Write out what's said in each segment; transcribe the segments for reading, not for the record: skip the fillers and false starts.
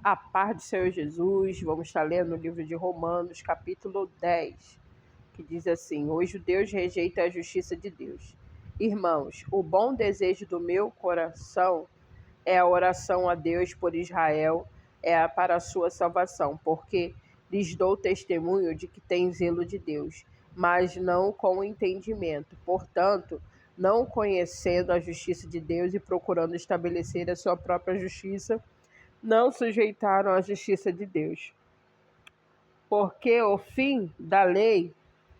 A paz do Senhor Jesus, vamos estar lendo o livro de Romanos, capítulo 10, que diz assim: os judeus rejeitam a justiça de Deus. Irmãos, o bom desejo do meu coração é a oração a Deus por Israel, para a sua salvação, porque lhes dou testemunho de que tem zelo de Deus, mas não com entendimento. Portanto, não conhecendo a justiça de Deus e procurando estabelecer a sua própria justiça, não sujeitaram à justiça de Deus. Porque o fim da lei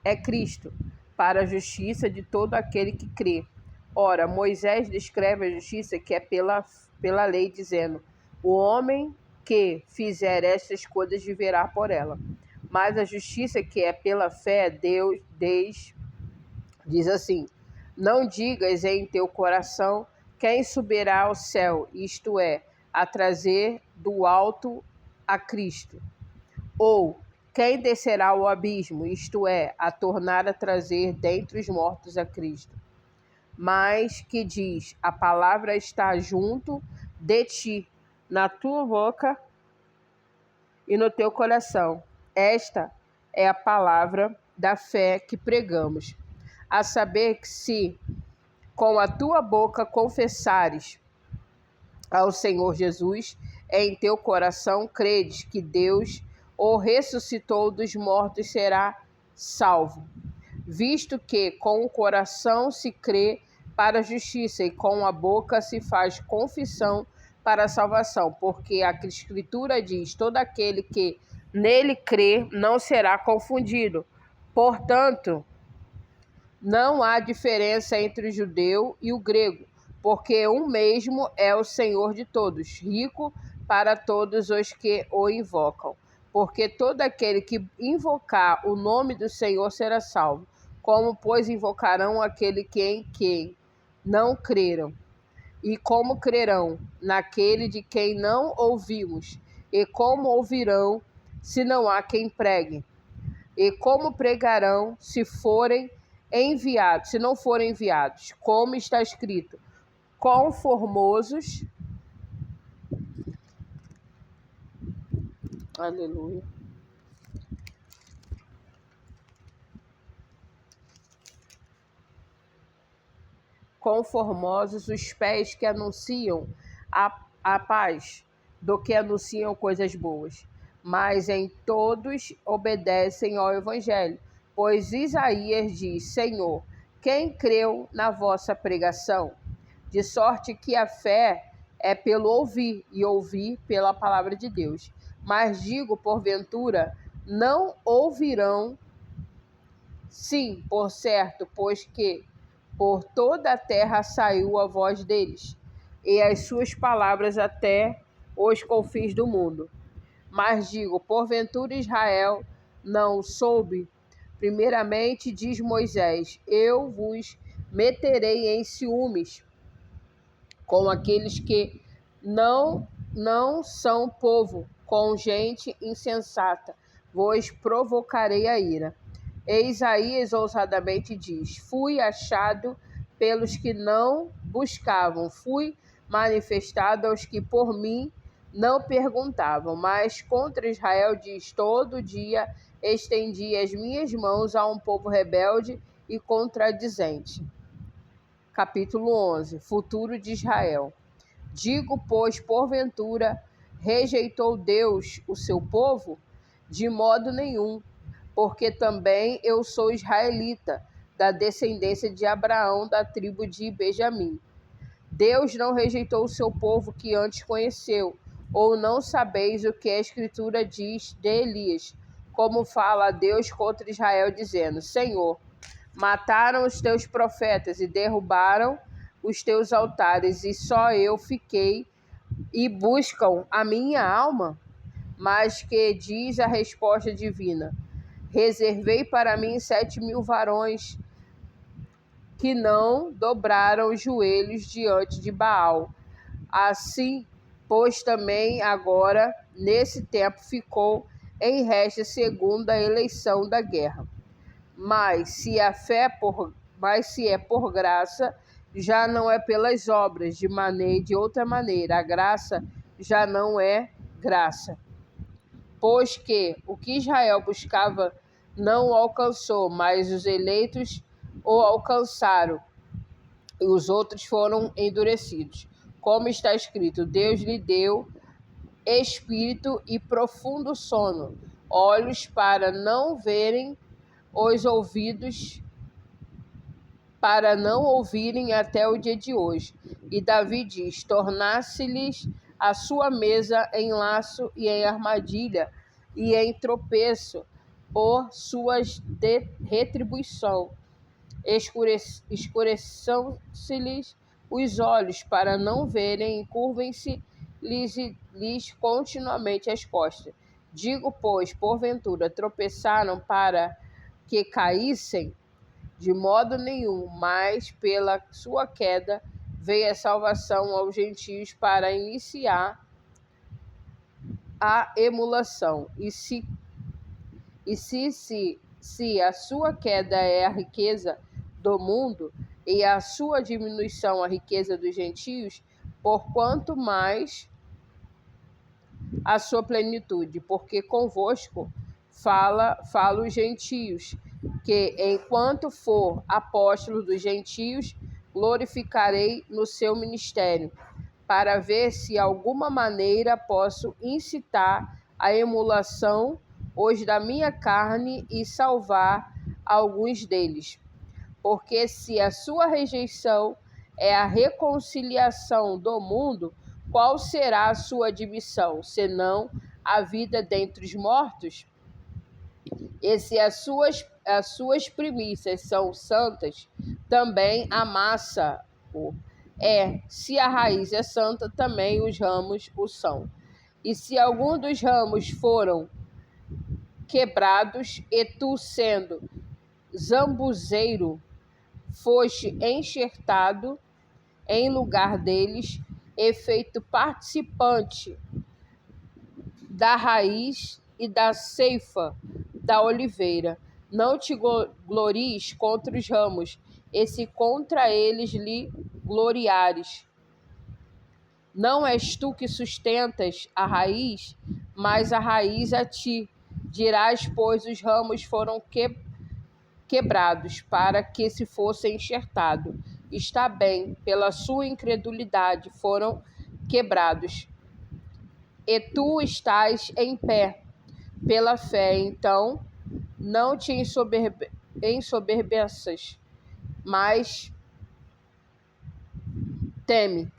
é Cristo, para a justiça de todo aquele que crê. Ora, Moisés descreve a justiça que é pela lei, dizendo: o homem que fizer estas coisas viverá por ela. Mas a justiça que é pela fé, Deus diz assim: não digas em teu coração quem subirá ao céu, isto é, a trazer do alto a Cristo. Ou quem descerá ao abismo, isto é, a tornar a trazer dentre os mortos a Cristo. Mas que diz: a palavra está junto de ti, na tua boca e no teu coração. Esta é a palavra da fé que pregamos. A saber que se com a tua boca confessares ao Senhor Jesus, em teu coração credes que Deus o ressuscitou dos mortos, será salvo. Visto que com o coração se crê para a justiça e com a boca se faz confissão para a salvação, porque a Escritura diz: todo aquele que nele crê não será confundido. Portanto, não há diferença entre o judeu e o grego, porque um mesmo é o Senhor de todos, rico para todos os que o invocam. Porque todo aquele que invocar o nome do Senhor será salvo. Como, pois, invocarão aquele em quem não creram? E como crerão naquele de quem não ouvimos? E como ouvirão se não há quem pregue? E como pregarão se não forem enviados? Como está escrito: conformosos, aleluia, conformosos os pés que anunciam a paz, do que anunciam coisas boas. Mas em todos obedecem ao Evangelho. Pois Isaías diz: Senhor, quem creu na vossa pregação? De sorte que a fé é pelo ouvir, e ouvir pela palavra de Deus. Mas digo, porventura, não ouvirão? Sim, por certo, pois que por toda a terra saiu a voz deles, e as suas palavras até os confins do mundo. Mas digo, porventura Israel não soube? Primeiramente diz Moisés: eu vos meterei em ciúmes com aqueles que não são povo, com gente insensata, vos provocarei a ira. E Isaías ousadamente diz: fui achado pelos que não buscavam, fui manifestado aos que por mim não perguntavam. Mas contra Israel diz: todo dia estendi as minhas mãos a um povo rebelde e contradizente. Capítulo 11. Futuro de Israel. Digo, pois, porventura, rejeitou Deus o seu povo? De modo nenhum, porque também eu sou israelita, da descendência de Abraão, da tribo de Benjamim. Deus não rejeitou o seu povo que antes conheceu, ou não sabeis o que a Escritura diz de Elias, como fala Deus contra Israel, dizendo: Senhor, mataram os teus profetas e derrubaram os teus altares, e só eu fiquei, e buscam a minha alma? Mas que diz a resposta divina: reservei para mim 7.000 varões que não dobraram os joelhos diante de Baal. Assim, pois também agora, nesse tempo, ficou em resta segundo a eleição da guerra. Mas se é por graça, já não é pelas obras, de outra maneira. A graça já não é graça, pois que o que Israel buscava não o alcançou, mas os eleitos o alcançaram, e os outros foram endurecidos. Como está escrito, Deus lhe deu espírito e profundo sono, olhos para não verem, os ouvidos para não ouvirem até o dia de hoje. E Davi diz: tornasse-lhes a sua mesa em laço e em armadilha, e em tropeço, por suas retribuição. Escureçam-se-lhes os olhos para não verem, e curvem-se-lhes continuamente as costas. Digo, pois, porventura tropeçaram para que caíssem? De modo nenhum, mas pela sua queda veio a salvação aos gentios para iniciar a emulação. Se a sua queda é a riqueza do mundo e a sua diminuição a riqueza dos gentios, por quanto mais a sua plenitude, porque convosco falo os gentios, que enquanto for apóstolo dos gentios, glorificarei no seu ministério, para ver se alguma maneira posso incitar a emulação os da minha carne e salvar alguns deles. Porque se a sua rejeição é a reconciliação do mundo, qual será a sua admissão, senão a vida dentre os mortos? E se as suas primícias são santas, também a massa o é. Se a raiz é santa, também os ramos o são. E se algum dos ramos foram quebrados, e tu, sendo zambuzeiro, foste enxertado em lugar deles, e feito participante da raiz e da ceifa da oliveira. Não te glories contra os ramos, e se contra eles lhe gloriares. Não és tu que sustentas a raiz, mas a raiz a ti. Dirás, pois, os ramos foram quebrados, para que se fossem enxertados. Está bem, pela sua incredulidade foram quebrados. E tu estás em pé pela fé, então não te ensoberbeças, mas teme.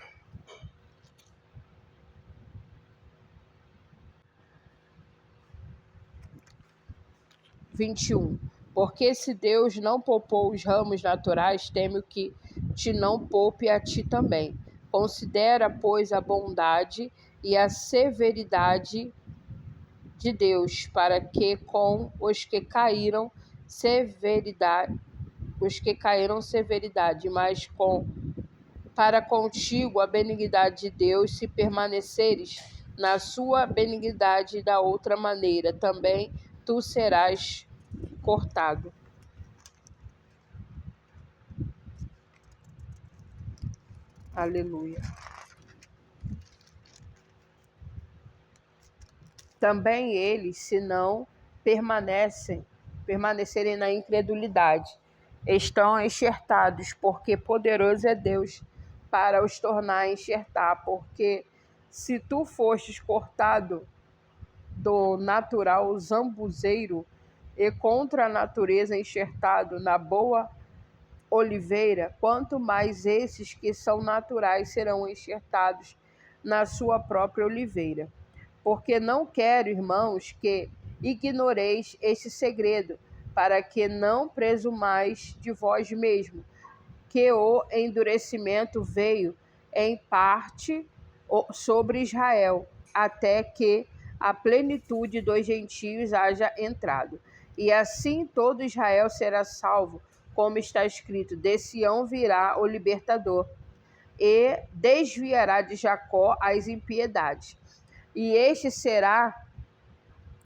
21. Porque se Deus não poupou os ramos naturais, temo que te não poupe a ti também. Considera, pois, a bondade e a severidade de Deus, para que com os que caíram severidade, mas para contigo a benignidade de Deus, se permaneceres na sua benignidade da outra maneira, também tu serás cortado. Aleluia. Também eles, se não permanecerem na incredulidade, estão enxertados, porque poderoso é Deus para os tornar a enxertar. Porque se tu fostes cortado do natural zambuzeiro e contra a natureza enxertado na boa oliveira, quanto mais esses que são naturais serão enxertados na sua própria oliveira. Porque não quero, irmãos, que ignoreis este segredo, para que não presumais de vós mesmo, que o endurecimento veio em parte sobre Israel, até que a plenitude dos gentios haja entrado. E assim todo Israel será salvo, como está escrito: de Sião virá o libertador, e desviará de Jacó as impiedades. E este será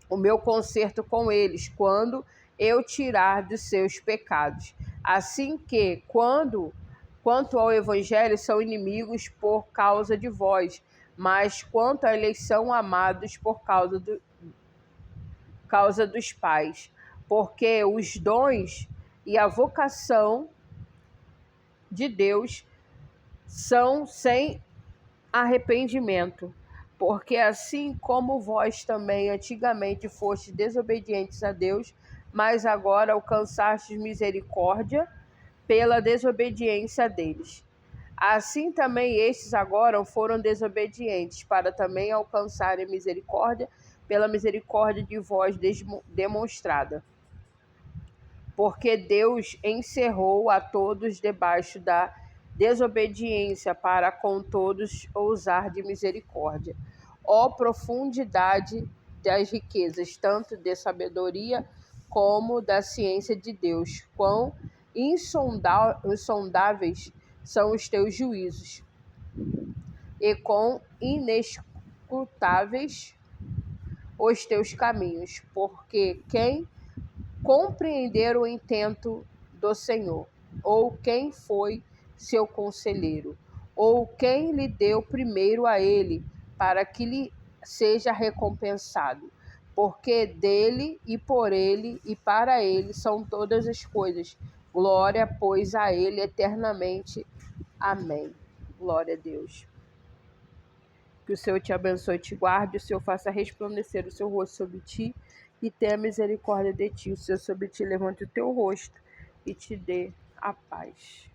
o meu concerto com eles, quando eu tirar dos seus pecados. Assim que, quanto ao evangelho, são inimigos por causa de vós, mas quanto à eleição, amados por causa dos pais, porque os dons e a vocação de Deus são sem arrependimento. Porque assim como vós também antigamente fostes desobedientes a Deus, mas agora alcançastes misericórdia pela desobediência deles. Assim também estes agora foram desobedientes, para também alcançarem misericórdia pela misericórdia de vós demonstrada. Porque Deus encerrou a todos debaixo da desobediência, para com todos ousar de misericórdia. Ó profundidade das riquezas, tanto de sabedoria como da ciência de Deus, quão insondáveis são os teus juízos, e quão inescrutáveis os teus caminhos, porque quem compreender o intento do Senhor, ou quem foi seu conselheiro, ou quem lhe deu primeiro a ele, para que lhe seja recompensado. Porque dele e por ele e para ele são todas as coisas. Glória, pois, a ele eternamente. Amém. Glória a Deus. Que o Senhor te abençoe e te guarde, o Senhor faça resplandecer o seu rosto sobre ti e tenha misericórdia de ti. O Senhor sobre ti levante o teu rosto e te dê a paz.